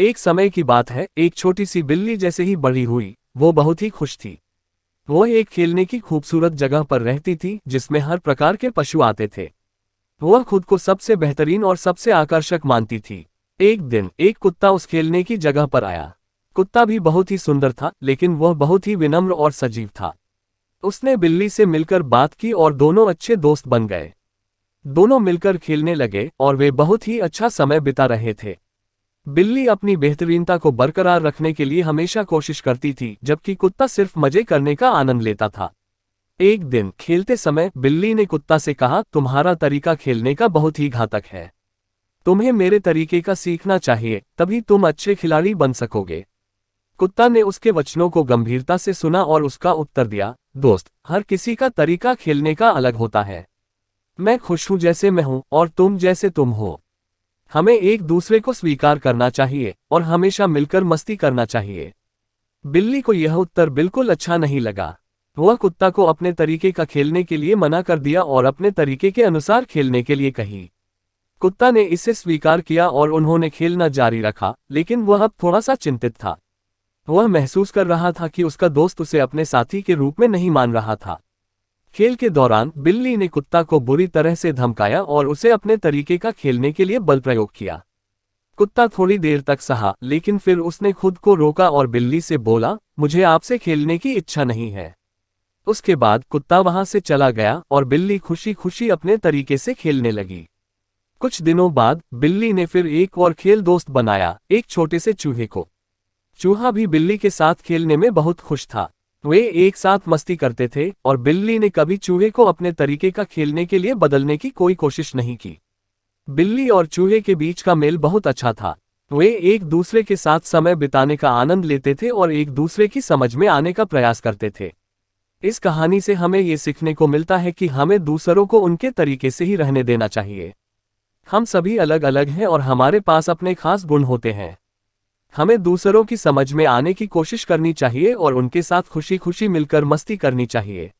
एक समय की बात है, एक छोटी सी बिल्ली जैसे ही बड़ी हुई, वो बहुत ही खुश थी। वो एक खेलने की खूबसूरत जगह पर रहती थी जिसमें हर प्रकार के पशु आते थे। वह खुद को सबसे बेहतरीन और सबसे आकर्षक मानती थी। एक दिन एक कुत्ता उस खेलने की जगह पर आया। कुत्ता भी बहुत ही सुंदर था, लेकिन वह बहुत ही विनम्र और सजीव था। उसने बिल्ली से मिलकर बात की और दोनों अच्छे दोस्त बन गए। दोनों मिलकर खेलने लगे और वे बहुत ही अच्छा समय बिता रहे थे। बिल्ली अपनी बेहतरीनता को बरकरार रखने के लिए हमेशा कोशिश करती थी, जबकि कुत्ता सिर्फ मजे करने का आनंद लेता था। एक दिन खेलते समय बिल्ली ने कुत्ता से कहा, तुम्हारा तरीका खेलने का बहुत ही घातक है। तुम्हें मेरे तरीके का सीखना चाहिए, तभी तुम अच्छे खिलाड़ी बन सकोगे। कुत्ता ने उसके वचनों को गंभीरता से सुना और उसका उत्तर दिया, दोस्त, हर किसी का तरीका खेलने का अलग होता है। मैं खुश हूं जैसे मैं हूं और तुम जैसे तुम हो। हमें एक दूसरे को स्वीकार करना चाहिए और हमेशा मिलकर मस्ती करना चाहिए। बिल्ली को यह उत्तर बिल्कुल अच्छा नहीं लगा। वह कुत्ता को अपने तरीके का खेलने के लिए मना कर दिया और अपने तरीके के अनुसार खेलने के लिए कही। कुत्ता ने इसे स्वीकार किया और उन्होंने खेलना जारी रखा, लेकिन वह अब थोड़ा सा चिंतित था। वह महसूस कर रहा था कि उसका दोस्त उसे अपने साथी के रूप में नहीं मान रहा था। खेल के दौरान बिल्ली ने कुत्ता को बुरी तरह से धमकाया और उसे अपने तरीके का खेलने के लिए बल प्रयोग किया। कुत्ता थोड़ी देर तक सहा, लेकिन फिर उसने खुद को रोका और बिल्ली से बोला, मुझे आपसे खेलने की इच्छा नहीं है। उसके बाद कुत्ता वहां से चला गया और बिल्ली खुशी खुशी अपने तरीके से खेलने लगी। कुछ दिनों बाद बिल्ली ने फिर एक और खेल दोस्त बनाया, एक छोटे से चूहे को। चूहा भी बिल्ली के साथ खेलने में बहुत खुश था। वे एक साथ मस्ती करते थे और बिल्ली ने कभी चूहे को अपने तरीके का खेलने के लिए बदलने की कोई कोशिश नहीं की। बिल्ली और चूहे के बीच का मेल बहुत अच्छा था। वे एक दूसरे के साथ समय बिताने का आनंद लेते थे और एक दूसरे की समझ में आने का प्रयास करते थे। इस कहानी से हमें ये सीखने को मिलता है कि हमें दूसरों को उनके तरीके से ही रहने देना चाहिए। हम सभी अलग अलग हैं और हमारे पास अपने खास गुण होते हैं। हमें दूसरों की समझ में आने की कोशिश करनी चाहिए और उनके साथ खुशी खुशी मिलकर मस्ती करनी चाहिए।